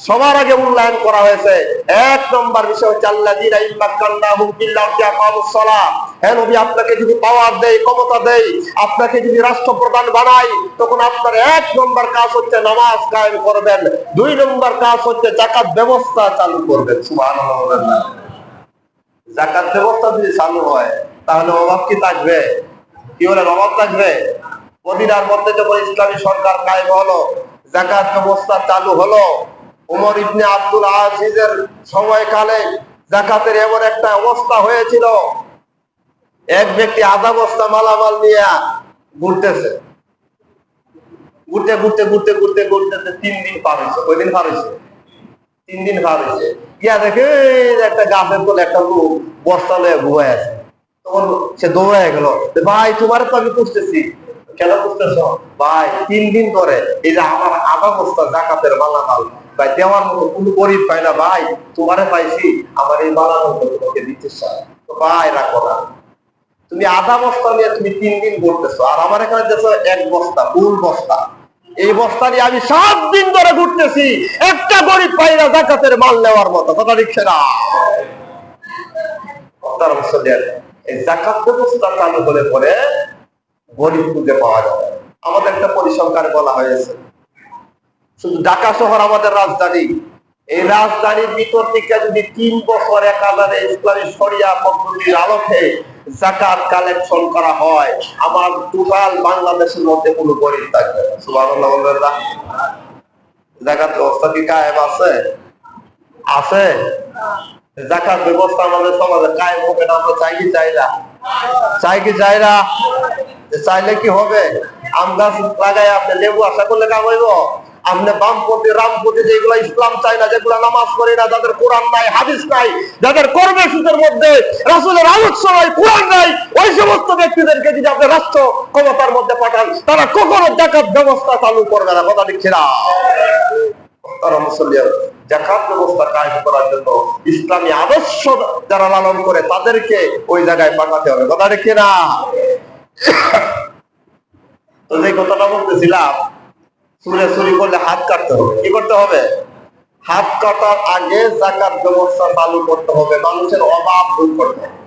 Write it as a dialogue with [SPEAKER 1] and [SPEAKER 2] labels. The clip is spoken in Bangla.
[SPEAKER 1] সবার আগে মূল্যায়ন করা হয়েছে। এক নম্বর বিষয় হচ্ছে আল্লাযীনা ইম্মাক্কান্নাহুম ফিল আরদি আকামুস সালাহ। হ্যাঁ নবী, আপনাকে যদি পাওয়ার দেয়, ক্ষমতা দেয়, আপনাকে যদি রাষ্ট্রপ্রধান বানায়, তখন আপনার এক নম্বর কাজ হচ্ছে নামাজ কায়েম করবেন, দুই নম্বর কাজ হচ্ছে যাকাত ব্যবস্থা চালু করবেন। সুবহানাল্লাহ। যাকাত ব্যবস্থা যদি চালু হয় তাহলে অভাব কি থাকবে? কি বলে, অভাব থাকবে? মদিনার মধ্যে যখন ইসলামী সরকার কায়েম হলো, যাকাত ব্যবস্থা চালু হলো, উমর ইবনে আব্দুল আজিজের সময়কালে যাকাতের এমন একটা অবস্থা হয়েছিল, এক ব্যক্তি আধা বস্তা মালামাল নিয়ে ঘুরতেছে, ঘুরতে ঘুরতে ঘুরতে ঘুরতে ঘুরতে 3 দিন পার হয়েছে। কয়দিন পার হয়েছে? 3 দিন পার হয়েছে। গিয়া দেখে একটা গাছের তলে একটা লোক বস্তা লয়ে ঘুমায় আছে। তখন সে দৌড়ায় গেল, ভাই তোমার তো আমি খুঁজতেছি। কেন খুঁজতেছ? ভাই 3 দিন ধরে এই যে আমার আধা বস্তা যাকাতের মালামাল ভাই দেওয়ার মতো কোন গরিব পাই না, ভাই তোমারে পাইছি, আমার এই মালামাল তোমাকে দিতে চাই। তো ভাই রাখো না, তুমি আধা বস্তা নিয়ে তুমি 3 দিন ঘুরতেছো, আর আমার এখানে দেখো এক বস্তা, ফুল বস্তা। এই বস্তা নিয়ে আমি 7 দিন ধরে ঘুরতেছি, একটা গরিব পাই না যাকাতের মাল নেওয়ার মতো। কথা লিখছে না? এই যাকাত ব্যবস্থা চালু হলে পরে গরিব খুঁজে পাওয়া যাবে। আমাদের একটা পরিসংখ্যান বলা হয়েছে, শুধু ঢাকা শহর আমাদের রাজধানী, এই রাজধানীর ভিতর থেকে যদি 3 বছর একাধারে ইসলামী শরিয়া পদ্ধতির আলোকে যাকাত কালেকশন করা হয়, আমার টোটাল বাংলাদেশের মধ্যে কোনো গরিব থাকবে না। সুবহানাল্লাহ বলবেন না? যাকাত ব্যবস্থা কি কায়েম আছে? আছে? যাকাত ব্যবস্থা আমাদের সমাজে কায়েম হবে না, আমরা চাই কি চাই না? চাই কি চাই না? চাইলে কি হবে? আম গাছ লাগাই আপনি লেবু আশা করলে কাম হইব? আপনি বামপন্থী রামপন্থী যেগুলো ইসলাম চাই না, যেগুলো নামাজ পড়ে না, যাদের কোরআন নাই, হাদিস নাই, যাদের কর্মসূচির মধ্যে রাসূলের আদর্শ নাই, কোরআন নাই, ওই সমস্ত ব্যক্তিদেরকে যদি আপনি রাষ্ট্র ক্ষমতার মধ্যে পাঠান, তারা কখনো যাকাত ব্যবস্থা চালু করবে না। কথা লিখছে না? যাকাত ব্যবস্থা কায়েম করার জন্য ইসলামী আদর্শ যারা লালন করে তাদেরকে ওই জায়গায় পাঠাতে হবে। কথা লিখছে না? তো যে কথাটা বলতেছিলাম, চুরে চুরি করলে হাত কাটতে হবে। কি করতে হবে? হাত কাটার আগে যাকাত ব্যবস্থা চালু করতে হবে, মানুষের অভাব দূর করতে হবে।